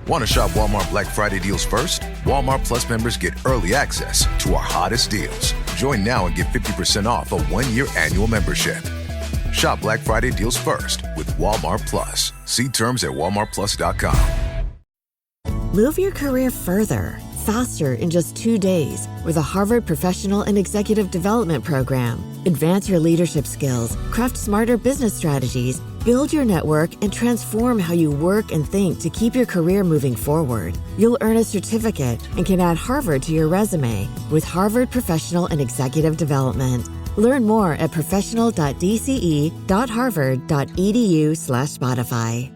Want to shop Walmart Black Friday deals first? Walmart Plus members get early access to our hottest deals. Join now and get 50% off a 1-year annual membership. Shop Black Friday deals first with Walmart Plus. See terms at walmartplus.com. Move your career further, faster in just 2 days with a Harvard Professional and Executive Development Program. Advance your leadership skills, craft smarter business strategies, build your network, and transform how you work and think to keep your career moving forward. You'll earn a certificate and can add Harvard to your resume with Harvard Professional and Executive Development. Learn more at professional.dce.harvard.edu/Spotify.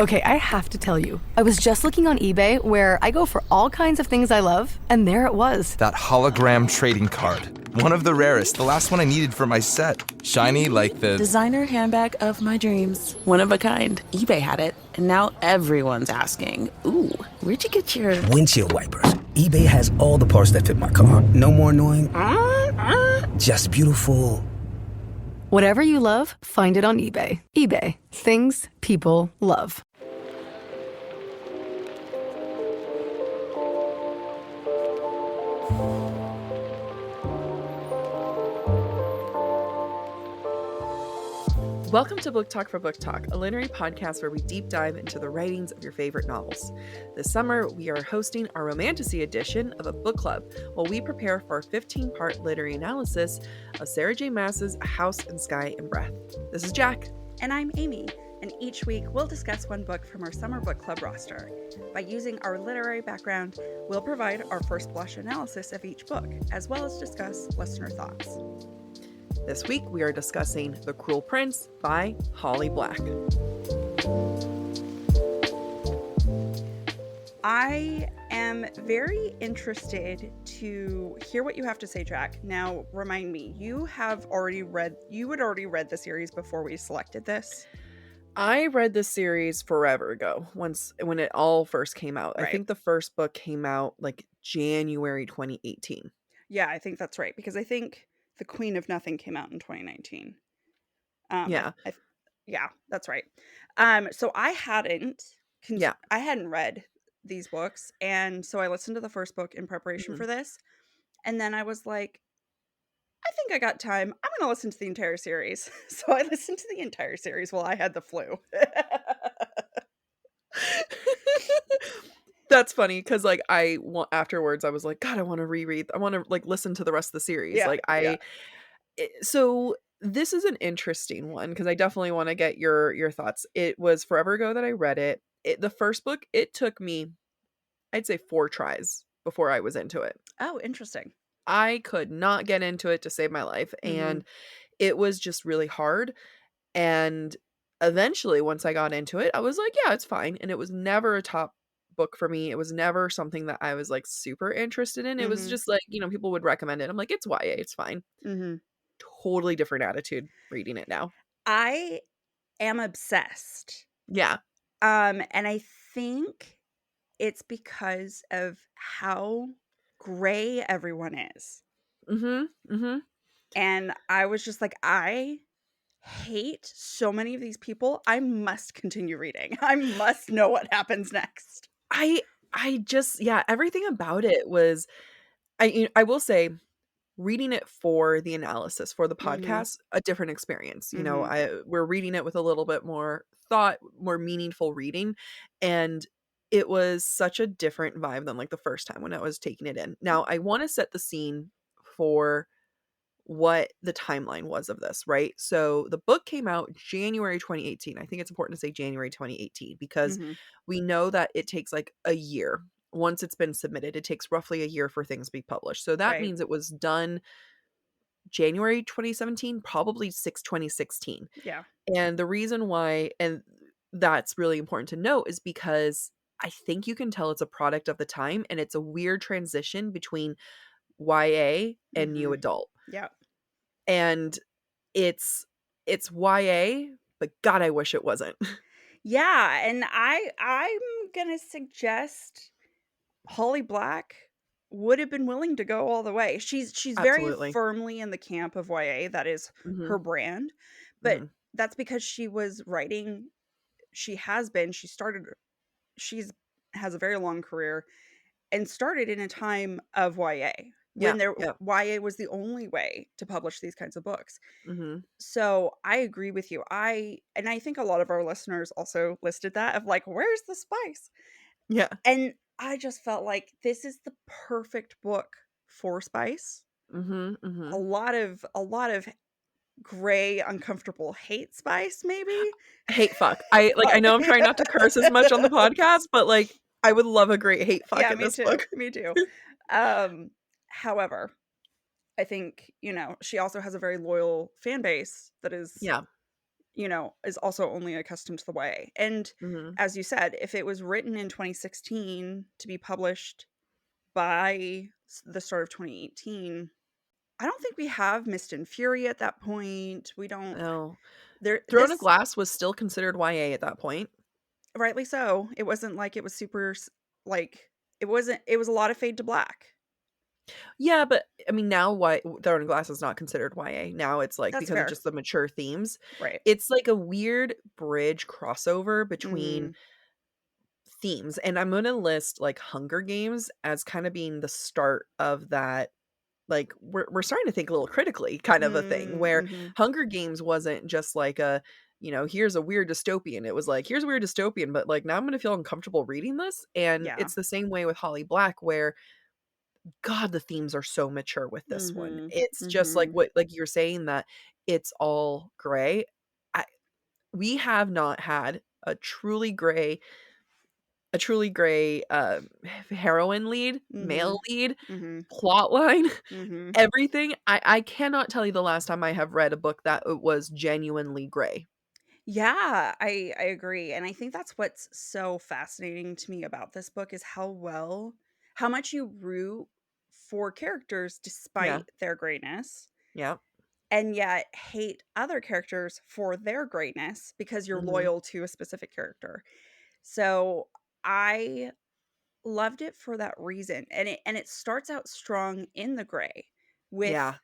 Okay, I have to tell you, I was just looking on eBay where I go for all kinds of things I love, and there it was. That hologram trading card. One of the rarest, the last one I needed for my set. Shiny like the designer handbag of my dreams. One of a kind. eBay had it, and now everyone's asking, ooh, where'd you get your windshield wipers? eBay has all the parts that fit my car. No more annoying, just beautiful. Whatever you love, find it on eBay. eBay. Things people love. Welcome to Book Talk for Book Talk, a literary podcast where we deep dive into the writings of your favorite novels. This summer, we are hosting our Romantasy Edition of a book club while we prepare for our 15-part literary analysis of Sarah J. Maas's A House in Sky and Breath. This is Jac. And I'm Amy, and each week we'll discuss one book from our Summer Book Club roster. By using our literary background, we'll provide our first blush analysis of each book, as well as discuss listener thoughts. This week, we are discussing The Cruel Prince by Holly Black. I am very interested to hear what you have to say, Jac. Now, remind me, you had already read the series before we selected this? I read this series forever ago, when it all first came out. Right. I think the first book came out like January 2018. Yeah, I think that's right, because I think The Queen of Nothing came out in 2019. Yeah, that's right. So I hadn't read these books, and so I listened to the first book in preparation for this, and then I was like, I think I got time. I'm going to listen to the entire series. So I listened to the entire series while I had the flu. That's funny because afterwards I was like, God, I want to reread. I want to listen to the rest of the series. So this is an interesting one because I definitely want to get your thoughts. It was forever ago that I read it. The first book, it took me, I'd say 4 tries before I was into it. Oh, interesting. I could not get into it to save my life, and it was just really hard. And eventually, once I got into it, I was like, yeah, it's fine. And it was never a top book for me. It was never something that I was super interested in. It was just people would recommend it. I'm like, it's YA, it's fine. Totally different attitude reading it now. I am obsessed. Yeah. And I think it's because of how gray everyone is. And I was just like, I hate so many of these people. I must continue reading. I must know what happens next. I just, everything about it was, I will say, reading it for the analysis, for the podcast, a different experience. We're reading it with a little bit more thought, more meaningful reading. And it was such a different vibe than the first time when I was taking it in. Now, I want to set the scene for what the timeline was of this, right? So the book came out January 2018. I think it's important to say January 2018 because we know that it takes a year. Once it's been submitted, it takes roughly a year for things to be published. So that means it was done January 2017, probably 2016. Yeah. And the reason why, and that's really important to note, is because I think you can tell it's a product of the time, and it's a weird transition between YA and new adult. Yeah. And it's YA, but God, I wish it wasn't. Yeah, and I'm gonna suggest Holly Black would have been willing to go all the way. She's very firmly in the camp of YA. That is her brand. But that's because she was writing she has been. She's has a very long career and started in a time of YA Yeah. when Yeah. YA was the only way to publish these kinds of books. Mm-hmm. So I agree with you. I think a lot of our listeners also listed that of like, where's the spice? Yeah. And I just felt like this is the perfect book for spice. Mm-hmm. Mm-hmm. A lot of gray, uncomfortable hate spice, maybe. Hate fuck. I know I'm trying not to curse as much on the podcast, but like I would love a great hate fuck Yeah, in me this too. book. Me too. However, I think, she also has a very loyal fan base that is, Yeah. is also only accustomed to the YA. And Mm-hmm. as you said, if it was written in 2016 to be published by the start of 2018, I don't think we have Mist and Fury at that point. We don't. No. There, Throne of this Glass was still considered YA at that point. rightly so. It wasn't like it was super like it wasn't. It was a lot of fade to black. Yeah, but I mean now Throne of Glass is not considered YA. Now it's like That's because of fair, just the mature themes. right? It's like a weird bridge crossover between Mm, themes. And I'm gonna list like Hunger Games as kind of being the start of that. Like we're starting to think a little critically kind of a thing where mm-hmm. Hunger Games wasn't just like a, here's a weird dystopian. It was like, here's a weird dystopian, but like now I'm gonna feel uncomfortable reading this. And Yeah. it's the same way with Holly Black, where God, the themes are so mature with this one. Mm-hmm. It's just like Mm-hmm. what like you're saying that it's all gray. We have not had a truly gray heroine lead, Mm-hmm. male lead, Mm-hmm. plot line, Mm-hmm. everything. I cannot tell you the last time I have read a book that it was genuinely gray. Yeah, I agree. And I think that's what's so fascinating to me about this book is how much you root for characters Yeah. despite their greatness, Yeah. and yet hate other characters for their greatness because you're Mhm. loyal to a specific character. So I loved it for that reason. And it starts out strong in the gray with Yeah.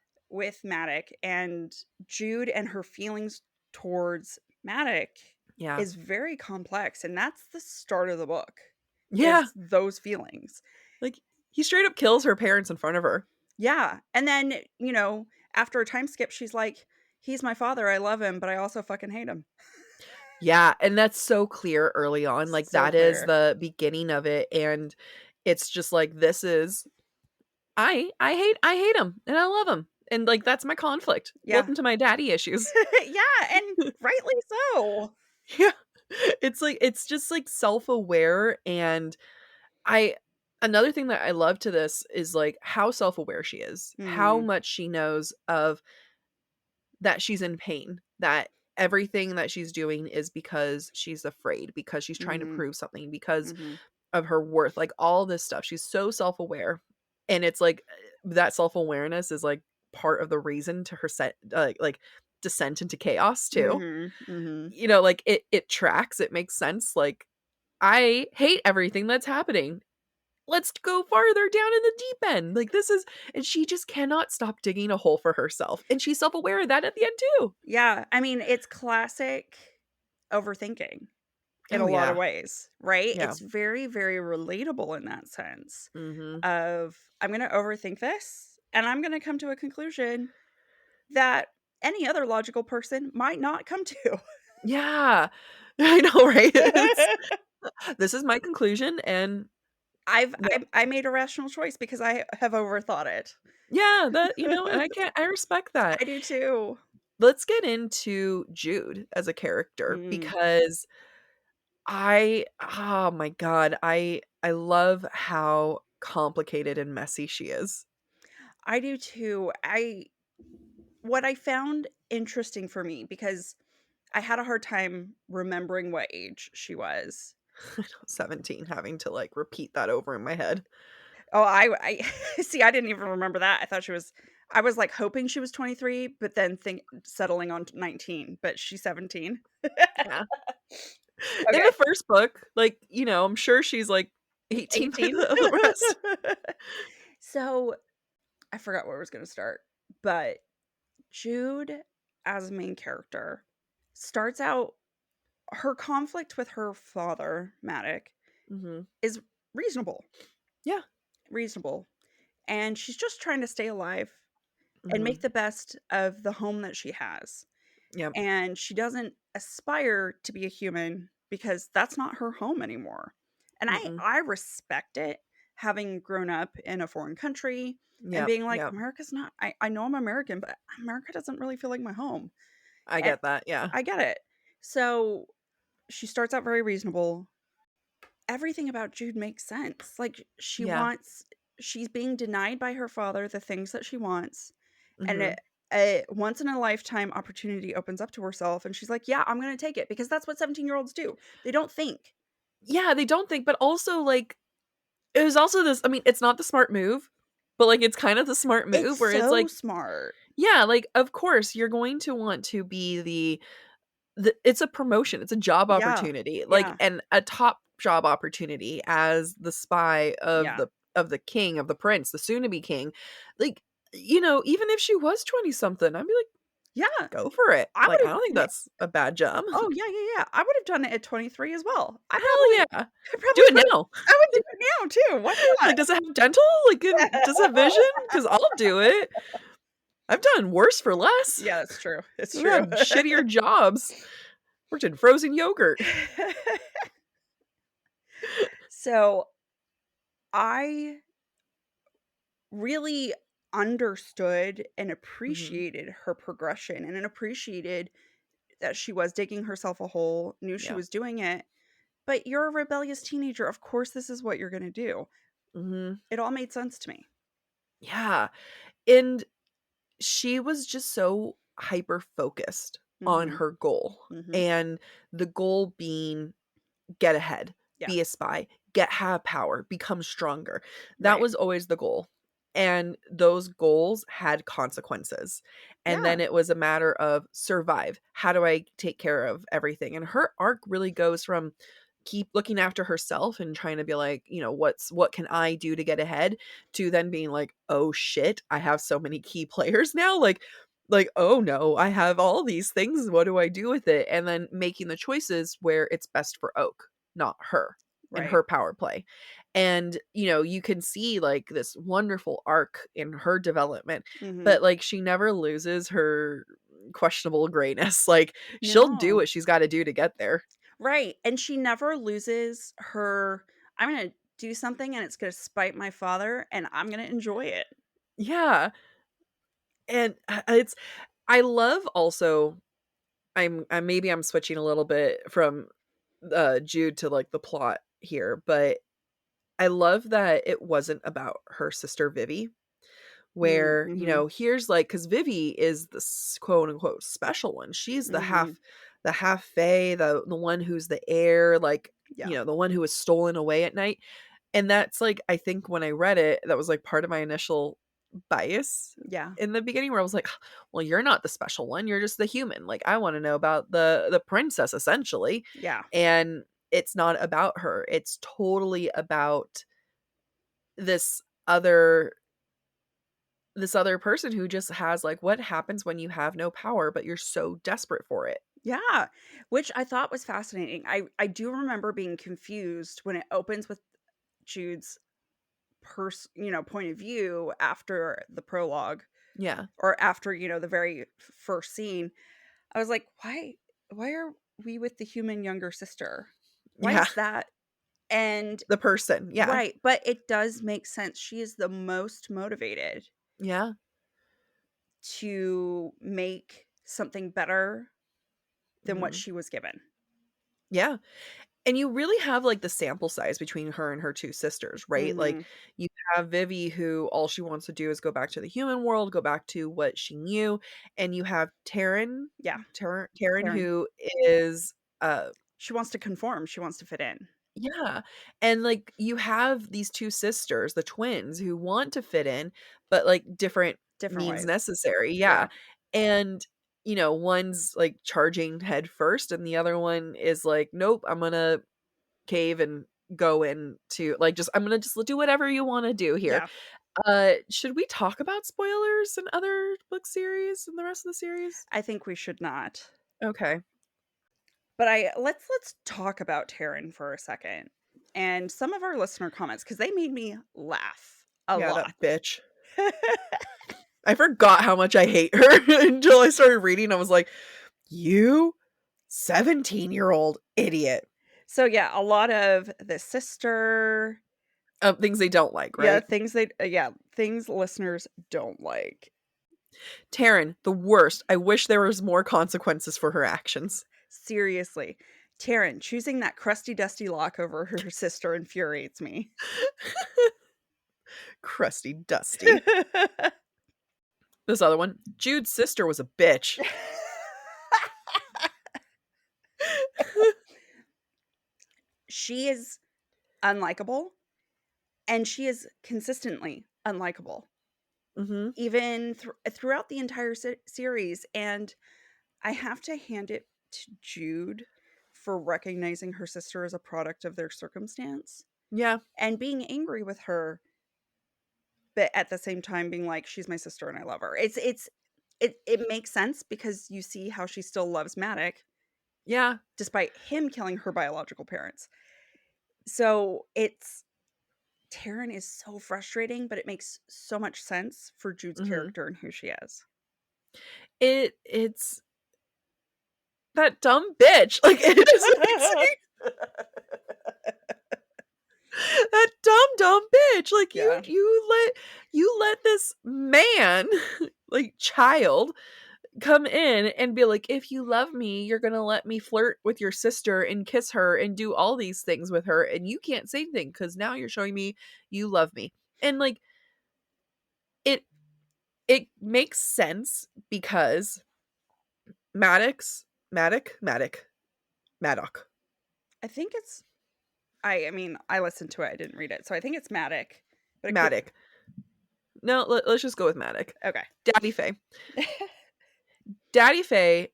Maddox, and Jude and her feelings towards Maddox Yeah. is very complex, and that's the start of the book. Yeah. Is those feelings. Like he straight up kills her parents in front of her. Yeah. And then, after a time skip, she's like, he's my father. I love him, but I also fucking hate him. Yeah, and that's so clear early on. Like So that is clear. the beginning of it, and it's just like this is I hate him and I love him. And like that's my conflict. Yeah. Welcome to my daddy issues. Yeah, and rightly so. Yeah. It's just like self-aware, and another thing that I love to this is like how self-aware she is. How Mhm. much she knows of that she's in pain, that everything that she's doing is because she's afraid, because she's trying to Mhm. prove something, because Mhm. of her worth, like all this stuff. She's so self-aware. And it's like that self-awareness is like part of the reason to her like descent into chaos too. Mhm. Mhm. Like it tracks, it makes sense. Like I hate everything that's happening. Let's go farther down in the deep end. Like this is, and she just cannot stop digging a hole for herself. And she's self-aware of that at the end too. Yeah, I mean, it's classic overthinking in a Oh lot of yeah. ways, right? Yeah. It's very, very relatable in that sense Mm-hmm. of I'm going to overthink this and I'm going to come to a conclusion that any other logical person might not come to. Yeah. I know, right? This is my conclusion, and I made a rational choice because I have overthought it. yeah, that and I respect that. I do too. Let's get into Jude as a character, Mm, because oh my god, I love how complicated and messy she is. I do too. What I found interesting for me, because I had a hard time remembering what age she was. 17, having to like repeat that over in my head. Oh, I see. I didn't even remember that. I thought I was like hoping she was 23, but then settling on 19. But she's 17. Yeah. In Okay, the first book, like, I'm sure she's like 18 by 18. the rest. So I forgot where I was going to start, but Jude as a main character starts out her conflict with her father, Maddox, is reasonable. Yeah. Reasonable. And she's just trying to stay alive and make the best of the home that she has. Yep. And she doesn't aspire to be a human because that's not her home anymore. And I respect it, having grown up in a foreign country and being like, America's not, I know I'm American, but America doesn't really feel like my home. I get that. Yeah. I get it. So she starts out very reasonable. Everything about Jude makes sense. Like, she's being denied by her father the things that she wants. And a once in a lifetime opportunity opens up to herself, and she's like, yeah, I'm going to take it, because that's what 17-year-olds do. They don't think. Yeah, they don't think, but also, like, it was also this, I mean, it's not the smart move, but, like, it's kind of the smart move It's where so it's like, smart. yeah, like, of course you're going to want to be the it's a promotion, it's a job opportunity, like, and a top job opportunity as the spy of the king, of the prince, the soon-to-be king. Like, you know, even if she was 20 something, I'd be like, yeah, go for it. I don't think that's a bad job. Oh yeah. I would have done it at 23 as well. Hell yeah. Do it now. I would do it now too. Why not? Like, does it have dental? Like, does it have vision? Because I'll do it. I've done worse for less. Yeah, that's true. It's I've true. had shittier jobs. Worked in frozen yogurt. So I really understood and appreciated her progression, and appreciated that she was digging herself a hole, knew she was doing it. But you're a rebellious teenager. Of course, this is what you're going to do. It all made sense to me. Yeah. And she was just so hyper focused on her goal. And the goal being get ahead, be a spy, have power, become stronger. That was always the goal. And those goals had consequences. And then it was a matter of survive. How do I take care of everything? And her arc really goes from keep looking after herself and trying to be like, you know, what can I do to get ahead, to then being like, oh shit, I have so many key players now. Like, oh no, I have all these things. What do I do with it? And then making the choices where it's best for Oak, not her, and her power play. And, you know, you can see like this wonderful arc in her development, but like she never loses her questionable grayness. Like, she'll do what she's got to do to get there. Right. And she never loses her, I'm going to do something and it's going to spite my father and I'm going to enjoy it. Yeah. And I love also, I'm switching a little bit from Jude to like the plot here, but I love that it wasn't about her sister Vivi, where, you know, here's like, because Vivi is the quote unquote special one. She's the half fae, the one who's the heir, like, you know, the one who was stolen away at night. And that's like, I think when I read it, that was like part of my initial bias in the beginning, where I was like, well, you're not the special one, you're just the human. Like, I want to know about the princess, essentially. And it's not about her. It's totally about this other person who just has like, what happens when you have no power but you're so desperate for it. Yeah, which I thought was fascinating. I do remember being confused when it opens with Jude's point of view after the prologue. Yeah. Or after, you know, the very first scene. I was like, why are we with the human younger sister? Why is that? And the person, right, but it does make sense. She is the most motivated to make something better than what she was given. And you really have like the sample size between her and her two sisters, right? Like, you have Vivi, who all she wants to do is go back to the human world, go back to what she knew. And you have Taryn, who is she wants to conform, she wants to fit in. Yeah. And like, you have these two sisters, the twins, who want to fit in, but like different means ways. Necessary. And, you know, one's like charging head first, and the other one is like, nope, I'm gonna cave and go into like, I'm gonna just do whatever you want to do here. Should we talk about spoilers in other book series and the rest of the series? I think we should not. Okay. But let's talk about Taryn for a second. And some of our listener comments, because they made me laugh a Yeah, lot. that bitch. I forgot how much I hate her until I started reading. I was like, you 17-year-old idiot. So yeah, a lot of the sister Things they don't like, right? things listeners don't like. Taryn, the worst. I wish there was more consequences for her actions. Seriously. Taryn, choosing that crusty dusty lock over her sister infuriates me. Crusty dusty. This other one, Jude's sister was a bitch. She is unlikable, and she is consistently unlikable. Mm-hmm. Even throughout the entire series. And I have to hand it to Jude for recognizing her sister as a product of their circumstance. Yeah. And being angry with her, but at the same time being like, she's my sister and I love her. It makes sense because you see how she still loves Matic. Yeah. Despite him killing her biological parents. So Taryn is so frustrating, but it makes so much sense for Jude's character and who she is. It's that dumb bitch. Like, it's that dumb bitch. Like, Yeah. you let this man, like, child, come in and be like, if you love me, you're gonna let me flirt with your sister and kiss her and do all these things with her, and you can't say anything because now you're showing me you love me. And like, it makes sense because Maddox. I think it's I mean, I listened to it, I didn't read it. So I think it's Matic. But Matic. No, let's just go with Matic. Okay. Daddy Faye. Daddy Faye,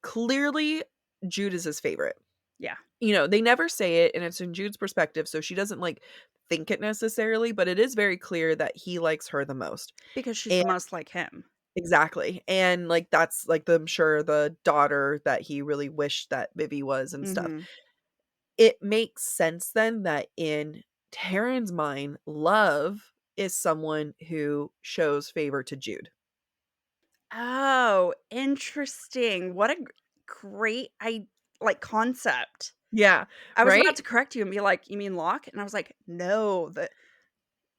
clearly Jude is his favorite. Yeah. You know, they never say it, and it's in Jude's perspective, so she doesn't like think it necessarily, but it is very clear that he likes her the most. Because she's the most like him. Exactly. And like, that's like, I'm sure the daughter that he really wished that Vivi was and stuff. It makes sense then that in Taryn's mind, love is someone who shows favor to Jude. Oh, interesting. What a great concept. Yeah. I was right? about to correct you and be like, you mean Locke? And I was like, no,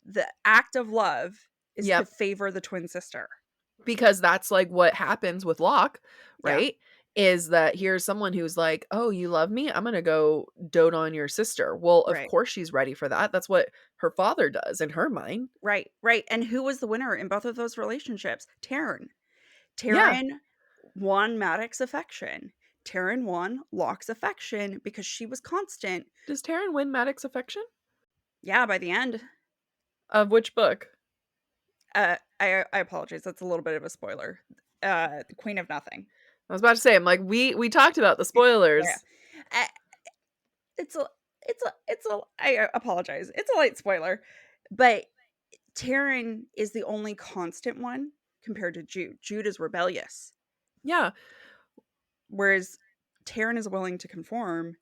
the act of love is to favor the twin sister. Because that's like what happens with Locke, right? Yeah. Is that here's someone who's like, oh, you love me? I'm going to go dote on your sister. Well, of course she's ready for that. That's what her father does in her mind. Right. And who was the winner in both of those relationships? Taryn. Taryn won Maddox's affection. Taryn won Locke's affection because she was constant. Does Taryn win Maddox's affection? Yeah, by the end. Of which book? I apologize. That's a little bit of a spoiler. The Queen of Nothing. I was about to say, I'm like, we talked about the spoilers. Yeah. I apologize. It's a light spoiler, but Taryn is the only constant one compared to Jude. Jude is rebellious. Yeah. Whereas Taryn is willing to conform,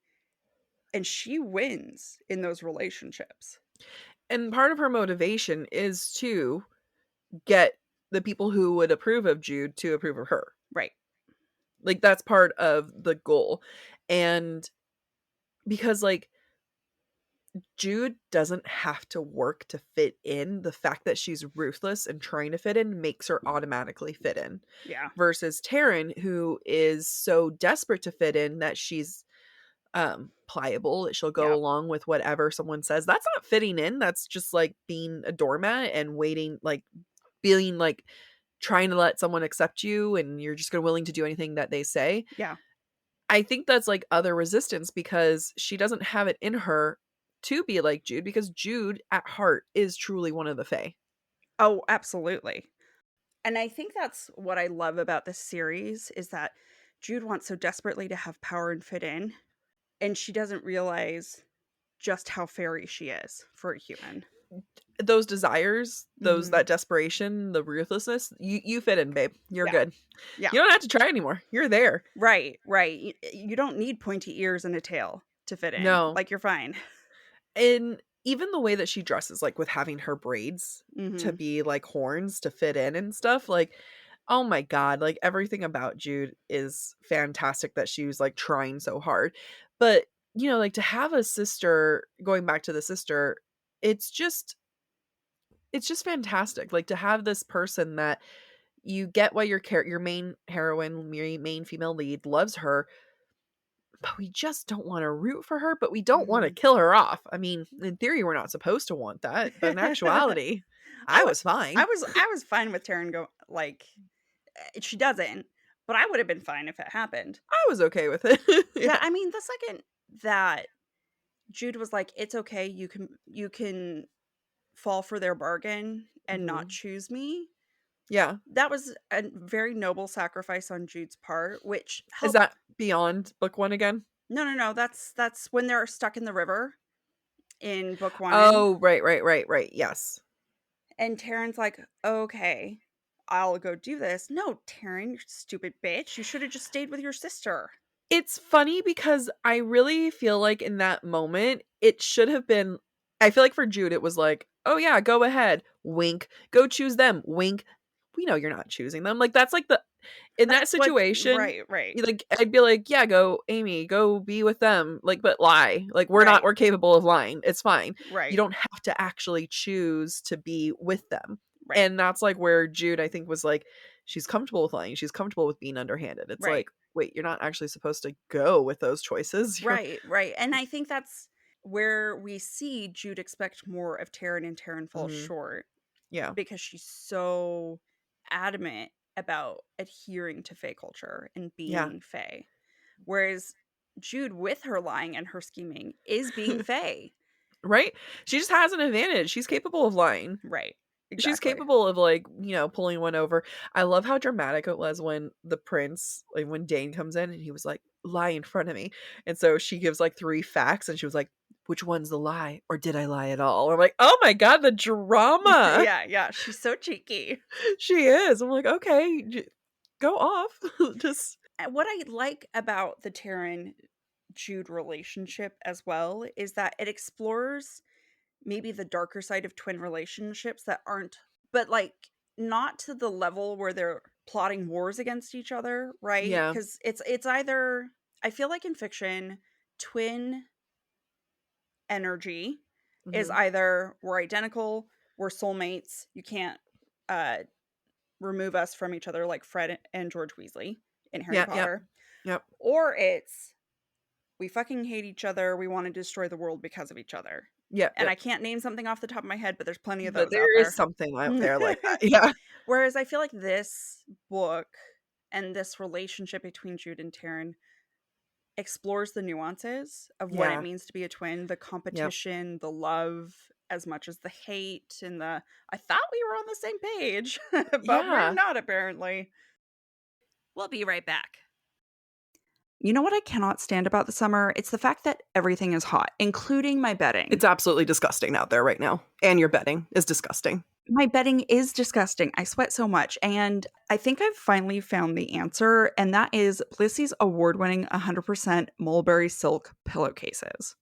and she wins in those relationships. And part of her motivation is to get the people who would approve of Jude to approve of her. Right. Like, that's part of the goal. And because, like, Jude doesn't have to work to fit in. The fact that she's ruthless and trying to fit in makes her automatically fit in. Yeah. Versus Taryn, who is so desperate to fit in that she's pliable, that she'll go along with whatever someone says. That's not fitting in. That's just like being a doormat and waiting, like being like trying to let someone accept you, and you're just willing to do anything that they say. Yeah. I think that's like other resistance because she doesn't have it in her to be like Jude, because Jude at heart is truly one of the Fae. Oh, absolutely. And I think that's what I love about this series is that Jude wants so desperately to have power and fit in, and she doesn't realize just how fairy she is for a human. those desires, that desperation, the ruthlessness, you fit in, babe. You're good. Yeah. You don't have to try anymore. You're there. Right. You don't need pointy ears and a tail to fit in. No. Like, you're fine. And even the way that she dresses, like with having her braids to be like horns to fit in and stuff, like, oh my God, like everything about Jude is fantastic that she was like trying so hard. But, you know, like to have a sister, going back to the sister, it's just fantastic. Like to have this person that you get why your main heroine, your main female lead loves her, but we just don't want to root for her, but we don't want to kill her off. I mean, in theory, we're not supposed to want that, but in actuality, I was fine. I was fine with Taryn go like, she doesn't, but I would have been fine if it happened. I was okay with it. Yeah, I mean, the second that Jude was like, it's okay, you can fall for their bargain and not choose me. Yeah. That was a very noble sacrifice on Jude's part, which helped. Is that beyond book 1 again? No. That's when they're stuck in the river in book 1. Oh, right. Yes. And Taryn's like, okay, I'll go do this. No, Taryn, you stupid bitch. You should have just stayed with your sister. It's funny because I really feel like in that moment, it should have been, I feel like for Jude, it was like, oh yeah, go ahead. Wink. Go choose them. Wink. We know you're not choosing them. Like, that's like that situation. Right. Like, I'd be like, yeah, go, Amy, go be with them. Like, but lie. Like, we're capable of lying. It's fine. Right. You don't have to actually choose to be with them. Right. And that's like where Jude, I think, was like, she's comfortable with lying. She's comfortable with being underhanded. It's like, wait, you're not actually supposed to go with those choices. Right. And I think that's where we see Jude expect more of Taryn, and Taryn falls short. Yeah. Because she's so adamant about adhering to Fae culture and being Fae. Whereas Jude, with her lying and her scheming, is being Fae. Right? She just has an advantage. She's capable of lying. Right. Exactly. She's capable of, like, you know, pulling one over. I love how dramatic it was when the prince, like when Dane comes in and he was like, lie in front of me. And so she gives like 3 facts and she was like, which one's the lie? Or did I lie at all? I'm like, oh my God, the drama. Yeah. She's so cheeky. She is. I'm like, okay, go off. Just what I like about the Taryn Jude relationship as well is that it explores maybe the darker side of twin relationships that aren't, but like not to the level where they're plotting wars against each other, right? Yeah. Because it's either, I feel like in fiction, twin energy is either we're identical, we're soulmates, you can't remove us from each other, like Fred and George Weasley in Harry Potter. Yep. Or it's we fucking hate each other, we want to destroy the world because of each other. Yeah. And I can't name something off the top of my head, but there's plenty of those. But there is something out there like that. Yeah. Whereas I feel like this book and this relationship between Jude and Taryn explores the nuances of what it means to be a twin, the competition, the love, as much as the hate, and I thought we were on the same page, but we're not, apparently. We'll be right back. You know what I cannot stand about the summer? It's the fact that everything is hot, including my bedding. It's absolutely disgusting out there right now. And your bedding is disgusting. My bedding is disgusting. I sweat so much. And I think I've finally found the answer. And that is Blissy's award-winning 100% mulberry silk pillowcases.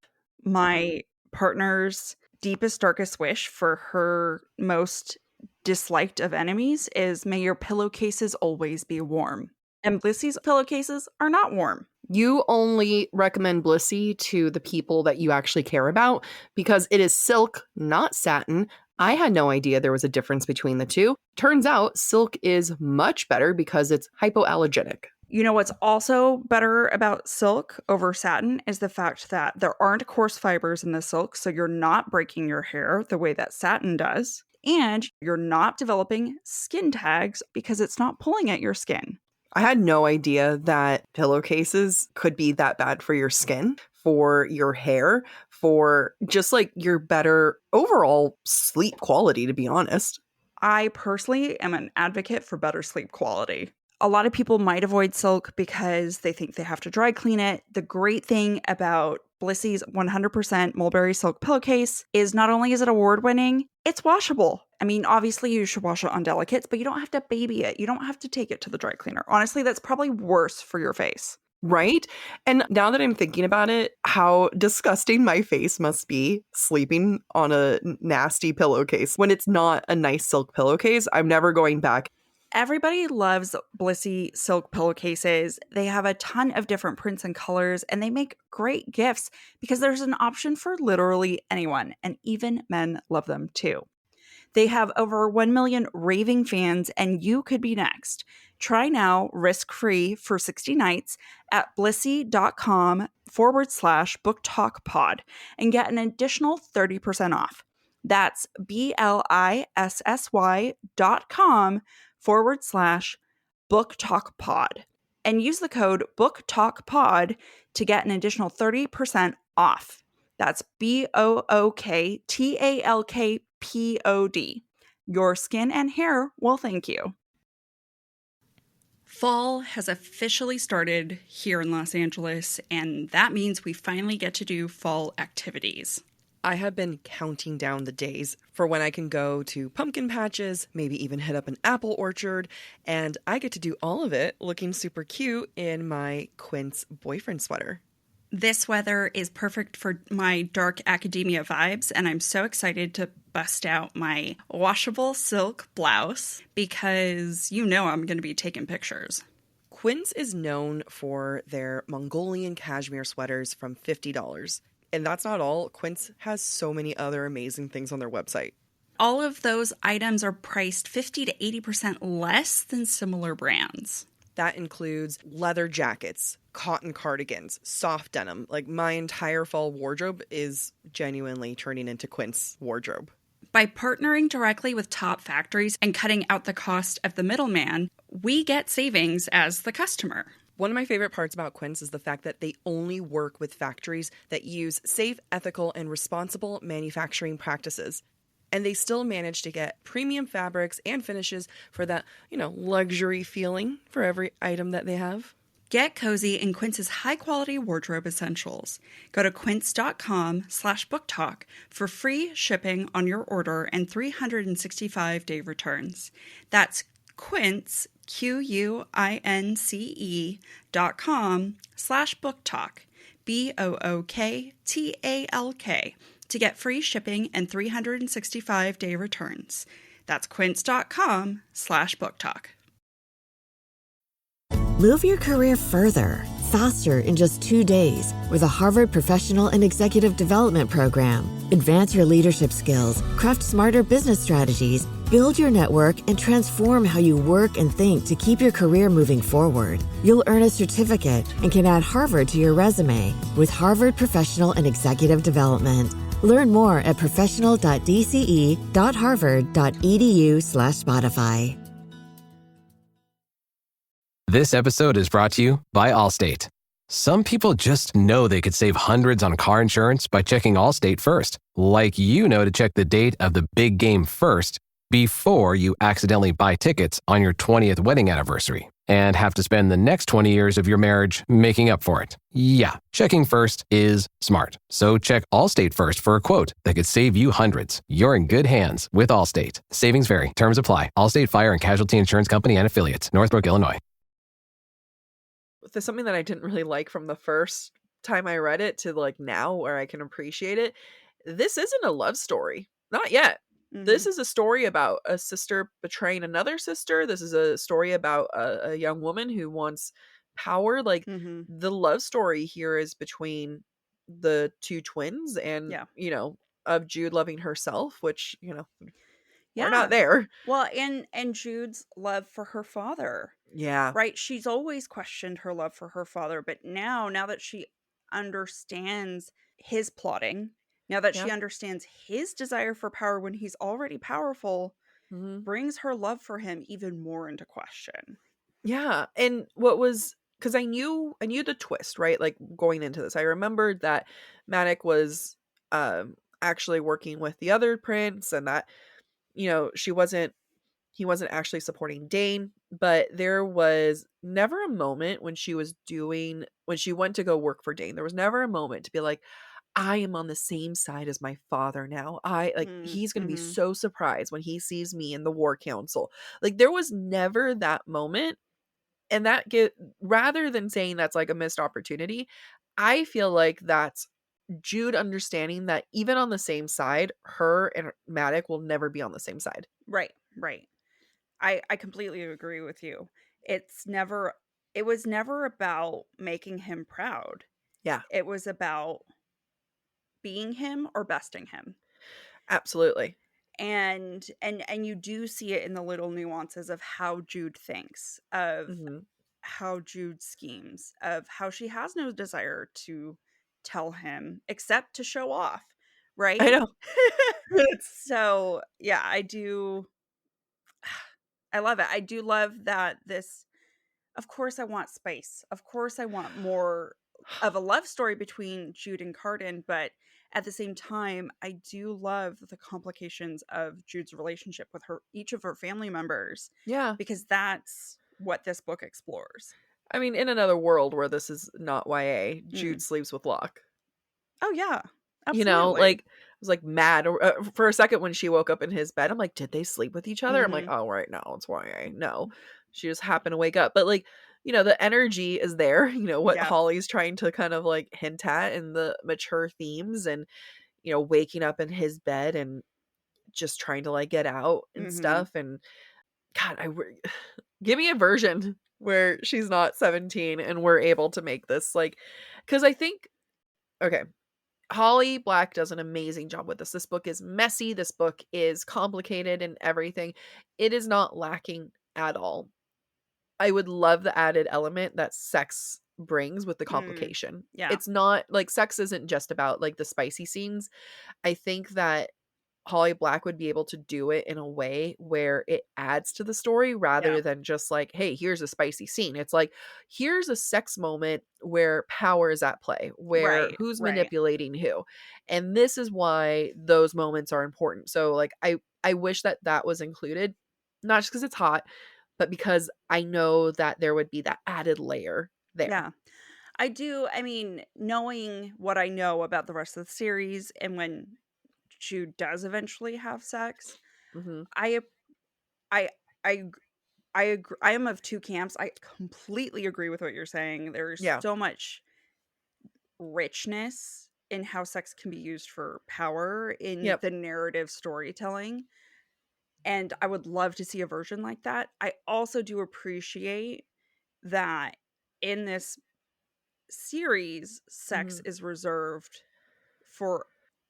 My partner's deepest, darkest wish for her most disliked of enemies is, may your pillowcases always be warm. And Blissy's pillowcases are not warm. You only recommend Blissy to the people that you actually care about because it is silk, not satin. I had no idea there was a difference between the two. Turns out silk is much better because it's hypoallergenic. You know what's also better about silk over satin is the fact that there aren't coarse fibers in the silk, so you're not breaking your hair the way that satin does. And you're not developing skin tags because it's not pulling at your skin. I had no idea that pillowcases could be that bad for your skin, for your hair, for just like your better overall sleep quality, to be honest. I personally am an advocate for better sleep quality. A lot of people might avoid silk because they think they have to dry clean it. The great thing about Blissy's 100% mulberry silk pillowcase is not only is it award-winning, it's washable. I mean, obviously you should wash it on delicates, but you don't have to baby it. You don't have to take it to the dry cleaner. Honestly, that's probably worse for your face. Right? And now that I'm thinking about it, how disgusting my face must be sleeping on a nasty pillowcase. When it's not a nice silk pillowcase, I'm never going back. Everybody loves Blissy silk pillowcases. They have a ton of different prints and colors, and they make great gifts because there's an option for literally anyone, and even men love them too. They have over 1 million raving fans, and you could be next. Try now, risk-free for 60 nights at blissy.com/BookTokPod and get an additional 30% off. That's BLISSY.com/BookTokPod. And use the code BookTokPod to get an additional 30% off. That's BOOKTALKPOD. Your skin and hair will thank you. Fall has officially started here in Los Angeles, and that means we finally get to do fall activities. I have been counting down the days for when I can go to pumpkin patches, maybe even hit up an apple orchard, and I get to do all of it looking super cute in my Quince boyfriend sweater. This weather is perfect for my dark academia vibes, and I'm so excited to bust out my washable silk blouse because you know I'm going to be taking pictures. Quince is known for their Mongolian cashmere sweaters from $50. And that's not all. Quince has so many other amazing things on their website. All of those items are priced 50 to 80% less than similar brands. That includes leather jackets, cotton cardigans, soft denim. Like my entire fall wardrobe is genuinely turning into Quince wardrobe. By partnering directly with top factories and cutting out the cost of the middleman, we get savings as the customer. One of my favorite parts about Quince is the fact that they only work with factories that use safe, ethical, and responsible manufacturing practices. And they still manage to get premium fabrics and finishes for that, luxury feeling for every item that they have. Get cozy in Quince's high-quality wardrobe essentials. Go to quince.com/booktalk for free shipping on your order and 365-day returns. That's Quince, QUINCE.com/booktalk, BOOKTALK, to get free shipping and 365-day returns. That's quince.com/booktalk. Move your career further, faster in just 2 days with a Harvard Professional and Executive Development Program. Advance your leadership skills, craft smarter business strategies, build your network, and transform how you work and think to keep your career moving forward. You'll earn a certificate and can add Harvard to your resume with Harvard Professional and Executive Development. Learn more at professional.dce.harvard.edu/Spotify. This episode is brought to you by Allstate. Some people just know they could save hundreds on car insurance by checking Allstate first. Like to check the date of the big game first before you accidentally buy tickets on your 20th wedding anniversary and have to spend the next 20 years of your marriage making up for it. Yeah, checking first is smart. So check Allstate first for a quote that could save you hundreds. You're in good hands with Allstate. Savings vary. Terms apply. Allstate Fire and Casualty Insurance Company and Affiliates. Northbrook, Illinois. There's something that I didn't really like from the first time I read it to now where I can appreciate it. This isn't a love story. Not yet. Mm-hmm. This is a story about a sister betraying another sister. This is a story about a young woman who wants power. The love story here is between the two twins and, of Jude loving herself, which, we're not there. Well, and Jude's love for her father. Yeah. Right. She's always questioned her love for her father, but now that she understands his plotting, now that she understands his desire for power when he's already powerful, brings her love for him even more into question. Yeah. And because I knew the twist, right? Going into this, I remembered that Manik was actually working with the other prince and that, he wasn't actually supporting Dane. but there was never a moment when she went to go work for Dane. There was never a moment to be like, I am on the same side as my father now. He's going to be so surprised when he sees me in the war council. Like, there was never that moment. And rather than saying that's like a missed opportunity, I feel like that's Jude understanding that even on the same side, her and Matic will never be on the same side. Right. I completely agree with you. It was never about making him proud. Yeah. It was about being him or besting him. Absolutely. And you do see it in the little nuances of how Jude thinks, of how Jude schemes, of how she has no desire to tell him except to show off, right? I know. So, yeah, I do. I love it. I do love that of course I want spice. Of course I want more of a love story between Jude and Cardan, but at the same time, I do love the complications of Jude's relationship with each of her family members. Yeah. Because that's what this book explores. I mean, in another world where this is not YA, Jude sleeps with Locke. Oh, yeah. Absolutely. You know, like, I was like mad for a second when she woke up in his bed. I'm like, did they sleep with each other? I'm like, oh, right, no, it's YA. No, she just happened to wake up. But like, you know, the energy is there, you know, what Holly's trying to kind of like hint at in the mature themes and, you know, waking up in his bed and just trying to like get out and stuff. And God, give me a version where she's not 17 and we're able to make this like, because I think, okay, Holly Black does an amazing job with this. This book is messy. This book is complicated and everything. It is not lacking at all. I would love the added element that sex brings with the complication. Yeah. It's not like sex isn't just about like the spicy scenes. I think that Holly Black would be able to do it in a way where it adds to the story rather than just like, hey, here's a spicy scene. It's like, here's a sex moment where power is at play, where who's manipulating who. And this is why those moments are important. So like, I wish that was included, not just because it's hot, but because I know that there would be that added layer there. Yeah. I do. I mean, knowing what I know about the rest of the series and when Jude does eventually have sex, I agree. I am of two camps. I completely agree with what you're saying. There's so much richness in how sex can be used for power in the narrative storytelling. And I would love to see a version like that. I also do appreciate that in this series, sex is reserved for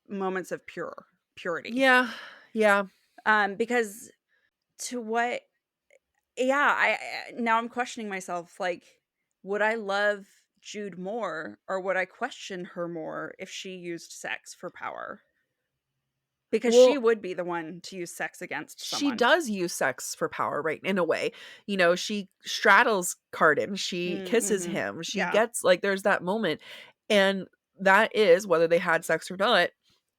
moments of purity. Yeah. Because to what I now I'm questioning myself, like, would I love Jude more or would I question her more if she used sex for power? Because she would be the one to use sex against someone. She does use sex for power, right? In a way, you know, she straddles Cardan, she kisses him, she gets like, there's that moment, and that is whether they had sex or not,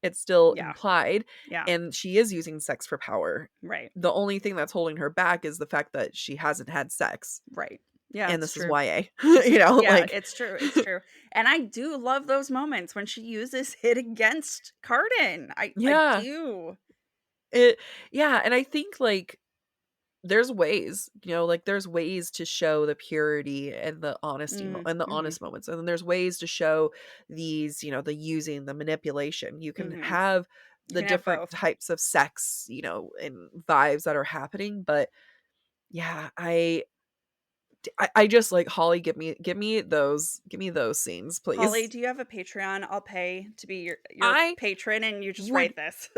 it's still implied, and she is using sex for power. Right. The only thing that's holding her back is the fact that she hasn't had sex. Right. Yeah, and this true. is YA. You know, yeah, like it's true. It's true. And I do love those moments when she uses it against Cardan. I do. And I think like there's ways, you know, like there's ways to show the purity and the honesty and the honest moments. And then there's ways to show these, you know, the using, the manipulation. You can have the different types of sex, you know, and vibes that are happening. But yeah, I just like, Holly, give me those scenes, please. Holly, do you have a Patreon? I'll pay to be your patron and you just write this.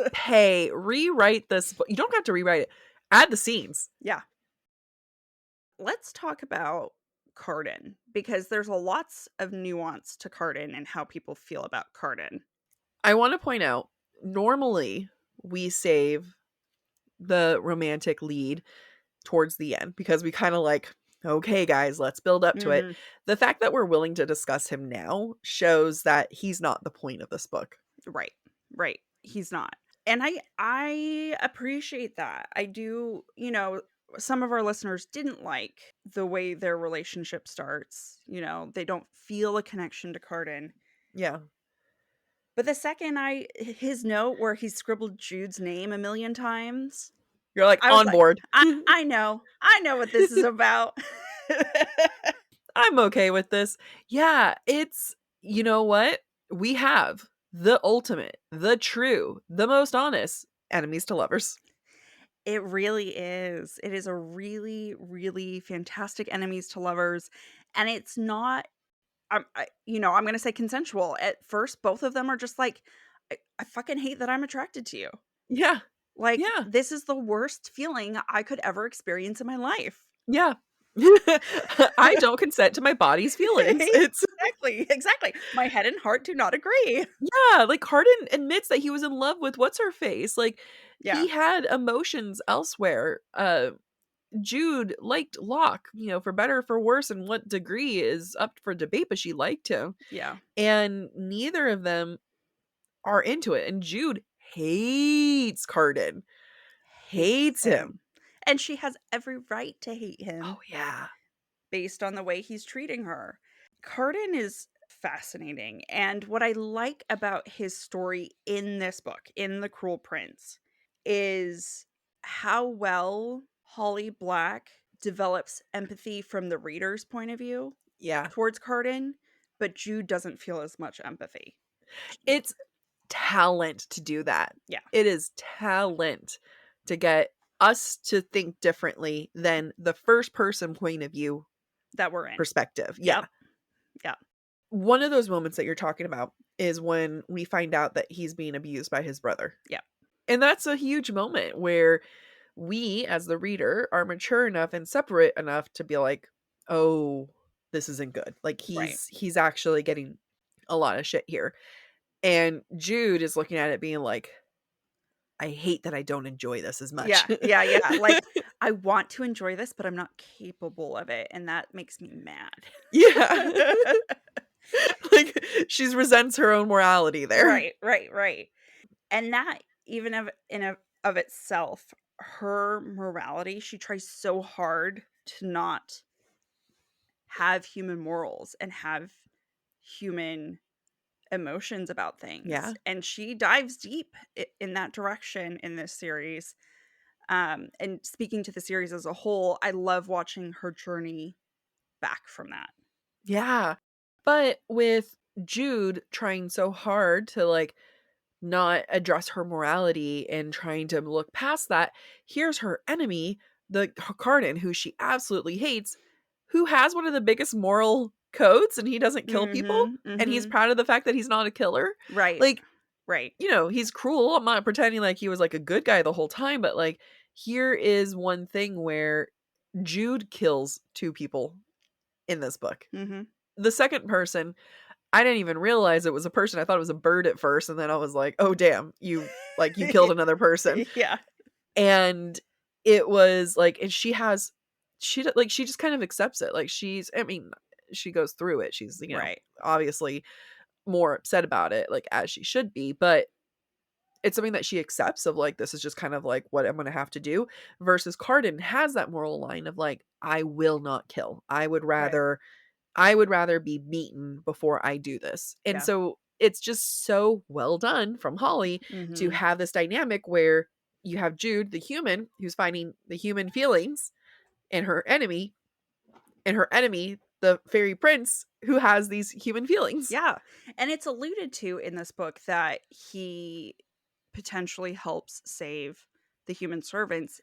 Rewrite this book. You don't have to rewrite it. Add the scenes. Yeah. Let's talk about Cardan, because there's lots of nuance to Cardan and how people feel about Cardan. I want to point out, normally we save the romantic lead towards the end because we kind of like, okay, guys, let's build up to it. The fact that we're willing to discuss him now shows that he's not the point of this book. Right. He's not. And I appreciate that. I do, you know, some of our listeners didn't like the way their relationship starts. You know, they don't feel a connection to Carden. Yeah. But the second his note where he scribbled Jude's name a million times, you're like, I was on board. I know what this is about. I'm okay with this. Yeah, it's, you know what? We have the ultimate, the true, the most honest enemies to lovers. It really is. It is a really, really fantastic enemies to lovers. And it's not, I'm going to say consensual. At first, both of them are just like, I fucking hate that I'm attracted to you. Yeah. Like, Yeah. this is the worst feeling I could ever experience in my life. Yeah. I don't consent to my body's feelings. It's Exactly. My head and heart do not agree. Yeah, like Carden admits that he was in love with what's her face. Like he had emotions elsewhere. Jude liked Locke, you know, for better or for worse, and what degree is up for debate, but she liked him. Yeah. And neither of them are into it. And Jude hates Carden. Hates him. And she has every right to hate him. Oh, yeah. Based on the way he's treating her. Carden is fascinating. And what I like about his story in this book, in The Cruel Prince, is how well Holly Black develops empathy from the reader's point of view towards Carden, but Jude doesn't feel as much empathy. It's talent to do that. Yeah. It is talent to get us to think differently than the first person point of view that we're in. Perspective. Yeah. Yeah. One of those moments that you're talking about is when we find out that he's being abused by his brother. Yeah. And that's a huge moment where we, as the reader, are mature enough and separate enough to be like, oh, this isn't good. Like he's actually getting a lot of shit here. And Jude is looking at it being like, I hate that I don't enjoy this as much. Yeah. Like, I want to enjoy this, but I'm not capable of it. And that makes me mad. Yeah. Like, she resents her own morality there. Right. And that, even of itself, her morality, she tries so hard to not have human morals and have human emotions about things. Yeah. And she dives deep in that direction in this series. And speaking to the series as a whole, I love watching her journey back from that. Yeah. But with Jude trying so hard to like not address her morality and trying to look past that, here's her enemy, the Carden, who she absolutely hates, who has one of the biggest moral codes, and he doesn't kill people, and he's proud of the fact that he's not a killer. Right. Like, right. You know, he's cruel. I'm not pretending like he was like a good guy the whole time, but like, here is one thing where Jude kills 2 people in this book. The second person, I didn't even realize it was a person. I thought it was a bird at first, and then I was like, oh damn, you killed another person. Yeah. And it was like, and she just kind of accepts it. Like she goes through it. She's, you know, obviously more upset about it, like as she should be, but it's something that she accepts of like, this is just kind of like what I'm going to have to do, versus Carden has that moral line of like, I will not kill. I would rather be beaten before I do this. And so it's just so well done from Holly to have this dynamic where you have Jude, the human, who's finding the human feelings, and her enemy, the fairy prince, who has these human feelings. Yeah. And it's alluded to in this book that he potentially helps save the human servants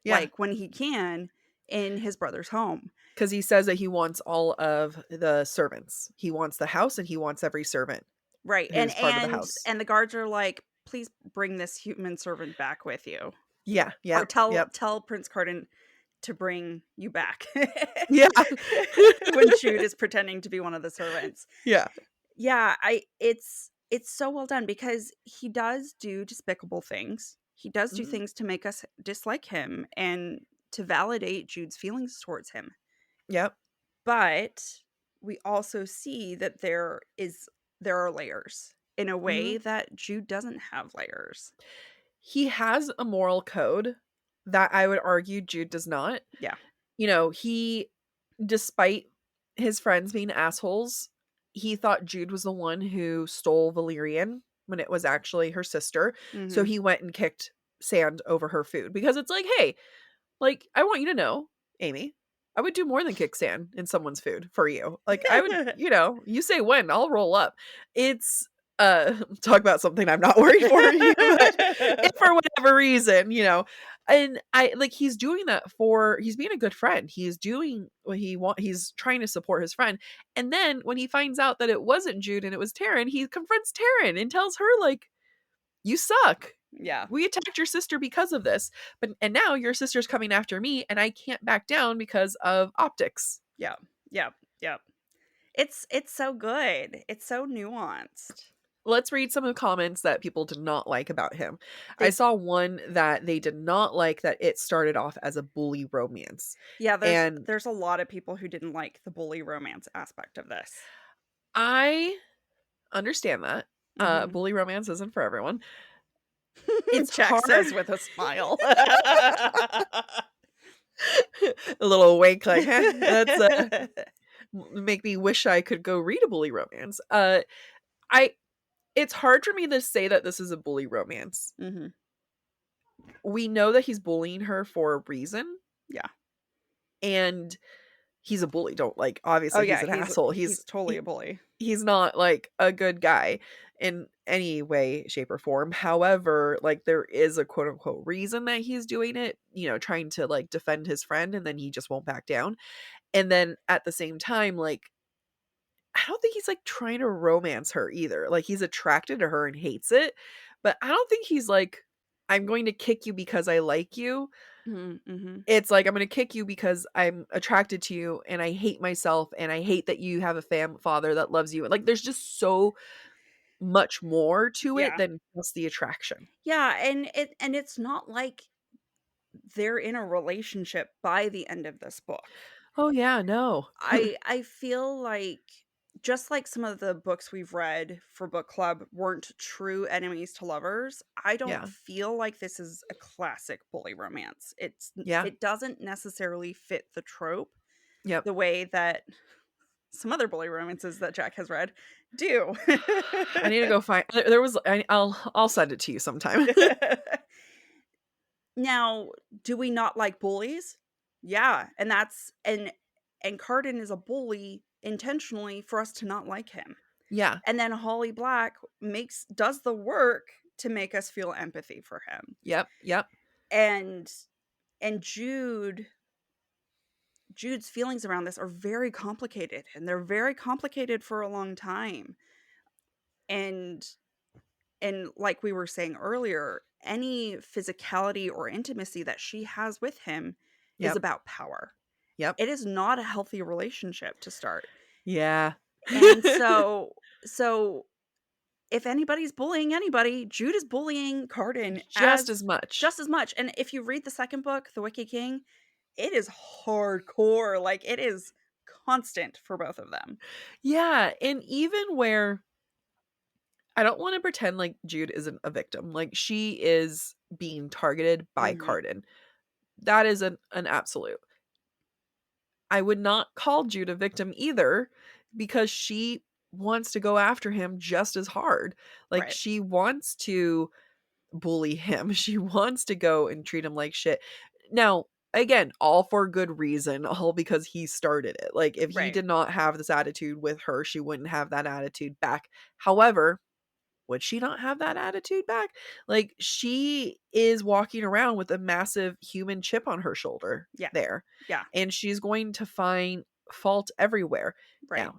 like when he can in his brother's home. Because he says that he wants all of the servants. He wants the house, and he wants every servant. Right. And part of the house. And the guards are like, please bring this human servant back with you. Yeah. Or tell Prince Carden to bring you back. Yeah. When Jude is pretending to be one of the servants. Yeah. Yeah. It's so well done because he does do despicable things. He does do things to make us dislike him and to validate Jude's feelings towards him. Yep. But we also see that there are layers in a way that Jude doesn't have layers. He has a moral code, that I would argue Jude does not. Yeah. You know, he, despite his friends being assholes, he thought Jude was the one who stole Valerian when it was actually her sister. So Mhm. he went and kicked sand over her food because it's like, hey, like, I want you to know, Amy, I would do more than kick sand in someone's food for you. Like, I would, you know, you say when, I'll roll up. It's talk about something I'm not worried for you, but if for whatever reason, you know. And I like, he's doing that he's being a good friend. He's doing what he's trying to support his friend. And then when he finds out that it wasn't Jude and it was Taryn, he confronts Taryn and tells her, like, you suck. Yeah. We attacked your sister because of this. And now your sister's coming after me and I can't back down because of optics. Yeah. Yeah. Yeah. It's so good. It's so nuanced. Let's read some of the comments that people did not like about him. I saw one that they did not like that it started off as a bully romance. Yeah, there's a lot of people who didn't like the bully romance aspect of this. I understand that. Bully romance isn't for everyone. It's Jack says with a smile. A little wink, like, that's make me wish I could go read a bully romance. It's hard for me to say that this is a bully romance. Mm-hmm. We know that he's bullying her for a reason. Yeah. And he's a bully. Obviously he's an asshole. He's totally a bully. He's not like a good guy in any way, shape, or form. However, like, there is a quote unquote reason that he's doing it, you know, trying to like defend his friend, and then he just won't back down. And then at the same time, like, I don't think he's like trying to romance her either. Like, he's attracted to her and hates it, but I don't think he's like, I'm going to kick you because I like you. Mm-hmm. It's like, I'm going to kick you because I'm attracted to you and I hate myself and I hate that you have a father that loves you. Like, there's just so much more to it than just the attraction. Yeah, and it's not like they're in a relationship by the end of this book. Oh yeah, no. I feel like, just like some of the books we've read for book club weren't true enemies to lovers, I don't feel like this is a classic bully romance. It doesn't necessarily fit the trope the way that some other bully romances that Jack has read do. I need to go find. I'll send it to you sometime. Now, do we not like bullies? Yeah, and Carden is a bully intentionally for us to not like him. Yeah. And then Holly Black does the work to make us feel empathy for him. Yep. And Jude's feelings around this are very complicated, and they're very complicated for a long time. And like we were saying earlier, any physicality or intimacy that she has with him is about power. Yep. It is not a healthy relationship to start. Yeah. And so if anybody's bullying anybody, Jude is bullying Carden just as much. And if you read the second book, The Wicked King, it is hardcore. Like, it is constant for both of them. Yeah, and even where I don't want to pretend like Jude isn't a victim. Like, she is being targeted by Carden. That is an absolute. I would not call Jude a victim either, because she wants to go after him just as hard. Like, she wants to bully him. She wants to go and treat him like shit. Now, again, all for good reason, all because he started it. Like, if he did not have this attitude with her, she wouldn't have that attitude back. However, would she not have that attitude back? Like, she is walking around with a massive human chip on her shoulder there. Yeah. And she's going to find fault everywhere. Now,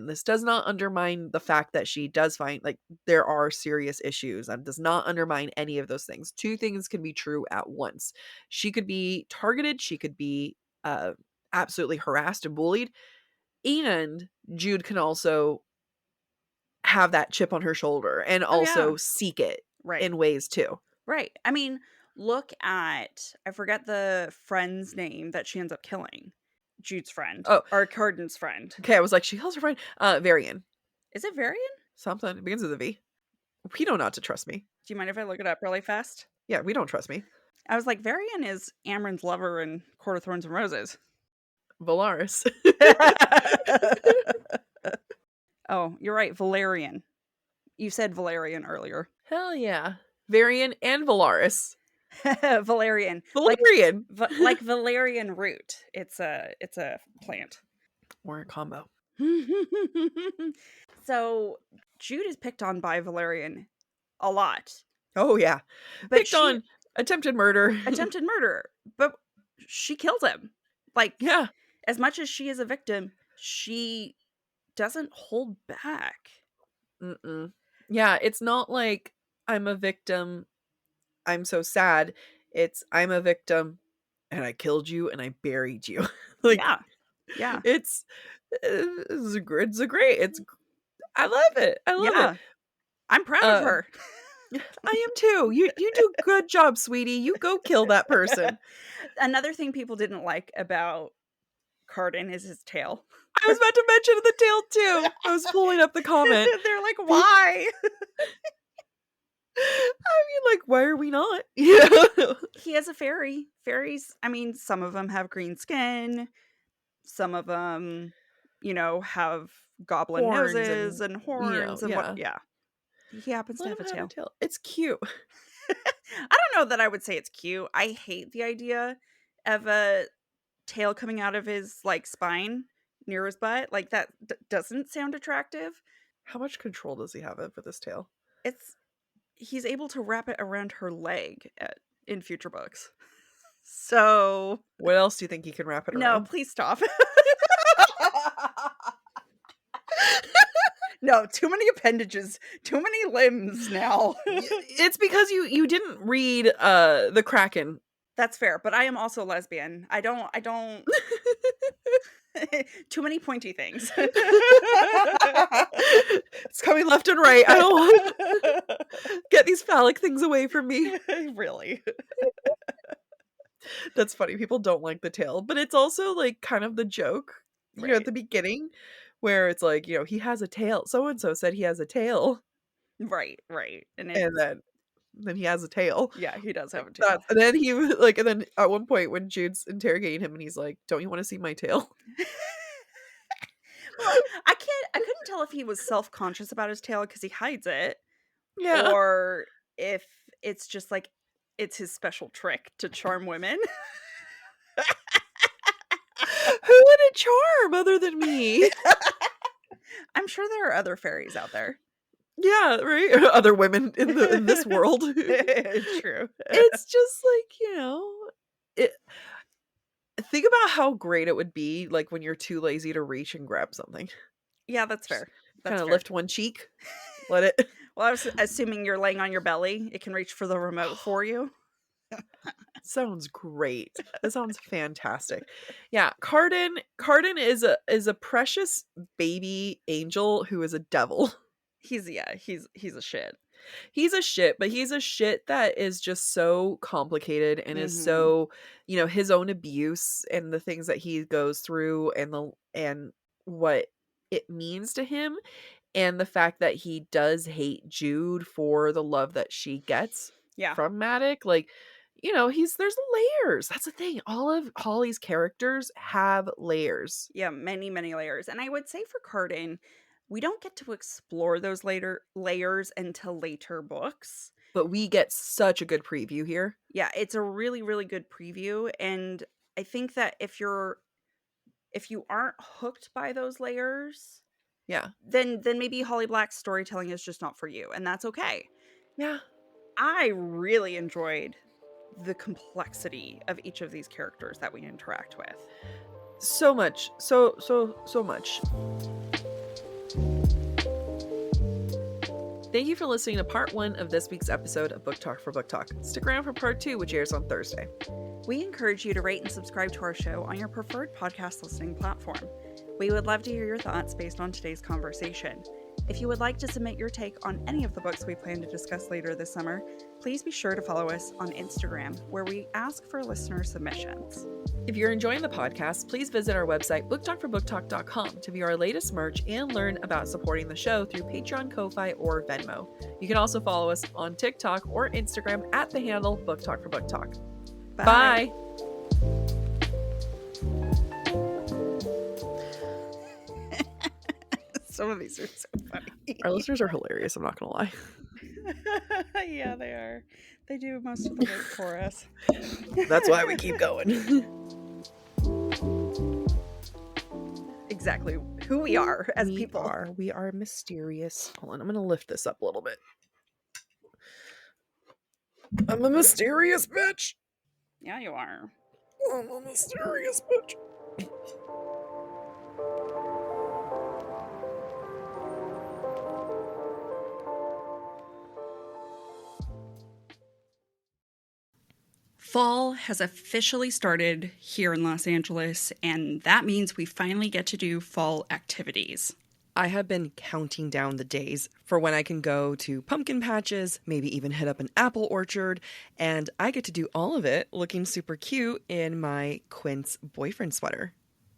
this does not undermine the fact that she does find, like, there are serious issues, and does not undermine any of those things. Two things can be true at once. She could be targeted. She could be absolutely harassed and bullied. And Jude can also have that chip on her shoulder and also seek it in ways too. Right. I mean, look at, I forget the friend's name that she ends up killing. Jude's friend. Oh. Or Carden's friend. Okay, I was like, she kills her friend. Varian. Is it Varian? Something. It begins with a V. We know not to trust me. Do you mind if I look it up really fast? Yeah, we don't trust me. I was like, Varian is Amren's lover in Court of Thorns and Roses. Valaris. Oh, you're right. Valerian. You said Valerian earlier. Hell yeah. Varian and Valaris. Valerian. Valerian. Like valerian root. It's a plant. Or a combo. So Jude is picked on by Valerian a lot. Oh yeah. But picked on attempted murder. Attempted murder. But she kills him. Like, yeah. As much as she is a victim, she doesn't hold back. Mm-mm. Yeah, it's not like I'm a victim, I'm so sad. It's I'm a victim and I killed you and I buried you. Like, yeah. It's great. I love it. I love it. I'm proud of her. I am too. You do good job, sweetie. You go kill that person. Another thing people didn't like about Cardan is his tail. I was about to mention the tail too. I was pulling up the comment. They're like, why? I mean, like, why are we not? Yeah. He has a fairy. Fairies, I mean, some of them have green skin. Some of them, have goblin horns noses and horns. Yeah. He happens to have a tail. It's cute. I don't know that I would say it's cute. I hate the idea of a tail coming out of his spine near his butt. Like that doesn't sound attractive. How much control does he have over this tail? He's able to wrap it around her leg in future books. So what else do you think he can wrap it around? No, please stop. No, too many appendages, too many limbs now. It's because you didn't read the Kraken. That's fair, but I am also lesbian. I don't too many pointy things. It's coming left and right. I don't want get these phallic things away from me. Really. That's funny. People don't like the tail, but it's also kind of the joke, at the beginning, where it's like, he has a tail. So and so said he has a tail. Right. And then he has a tail. Yeah, he does have a tail. And then he and then at one point when Jude's interrogating him and he's like, "Don't you want to see my tail?" Well, I couldn't tell if he was self-conscious about his tail because he hides it. Yeah. Or if it's just it's his special trick to charm women. Who would it charm other than me? I'm sure there are other fairies out there. Yeah, right. Other women in this world. True. It's just think about how great it would be when you're too lazy to reach and grab something. Yeah, that's fair. Kind of lift one cheek, let it. Well, I was assuming you're laying on your belly. It can reach for the remote for you. Sounds great. That sounds fantastic. Yeah, Cardan is a precious baby angel who is a devil. He's a shit. He's a shit, but he's a shit that is just so complicated and is so, his own abuse and the things that he goes through and what it means to him and the fact that he does hate Jude for the love that she gets from Matic. There's layers. That's the thing. All of Holly's characters have layers. Yeah, many, many layers. And I would say for Cardan, we don't get to explore those later layers until later books. But we get such a good preview here. Yeah, it's a really, really good preview. And I think that if you aren't hooked by those layers, then maybe Holly Black's storytelling is just not for you. And that's okay. Yeah. I really enjoyed the complexity of each of these characters that we interact with. So much. So much. Thank you for listening to part 1 of this week's episode of Book Talk for Book Talk. Stick around for part 2, which airs on Thursday. We encourage you to rate and subscribe to our show on your preferred podcast listening platform. We would love to hear your thoughts based on today's conversation. If you would like to submit your take on any of the books we plan to discuss later this summer, please be sure to follow us on Instagram, where we ask for listener submissions. If you're enjoying the podcast, please visit our website, booktalkforbooktalk.com, to view our latest merch and learn about supporting the show through Patreon, Ko-Fi, or Venmo. You can also follow us on TikTok or Instagram at the handle BookTalk for Book Talk. Bye. Some of these are so funny. Our listeners are hilarious, I'm not gonna lie. Yeah, they are. They do most of the work for us. That's why we keep going. Exactly who we are as people. We are mysterious. Hold on, I'm gonna lift this up a little bit. I'm a mysterious bitch. Yeah, you are. I'm a mysterious bitch. Fall has officially started here in Los Angeles, and that means we finally get to do fall activities. I have been counting down the days for when I can go to pumpkin patches, maybe even hit up an apple orchard, and I get to do all of it looking super cute in my Quince boyfriend sweater.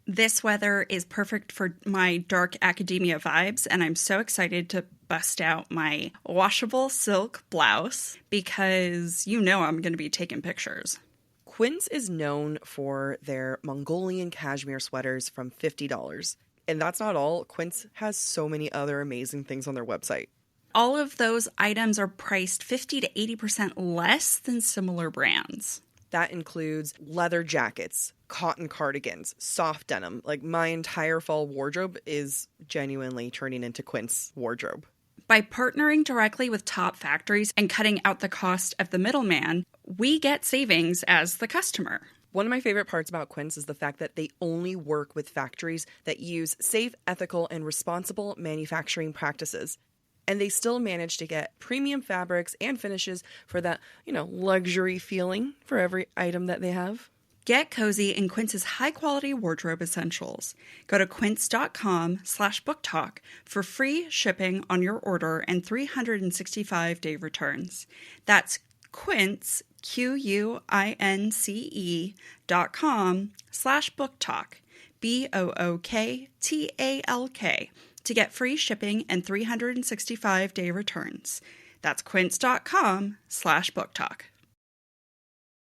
This weather is perfect for my dark academia vibes, and I'm so excited to bust out my washable silk blouse because you know I'm going to be taking pictures. Quince is known for their Mongolian cashmere sweaters from $50. And that's not all. Quince has so many other amazing things on their website. All of those items are priced 50 to 80% less than similar brands. That includes leather jackets, cotton cardigans, soft denim. Like, my entire fall wardrobe is genuinely turning into Quince wardrobe. By partnering directly with top factories and cutting out the cost of the middleman, we get savings as the customer. One of my favorite parts about Quince is the fact that they only work with factories that use safe, ethical, and responsible manufacturing practices. And they still manage to get premium fabrics and finishes for that, luxury feeling for every item that they have. Get cozy in Quince's high-quality wardrobe essentials. Go to quince.com/booktalk for free shipping on your order and 365-day returns. That's Quince, QUINCE.com/booktalk, BOOKTALK, to get free shipping and 365-day returns. That's quince.com/booktalk.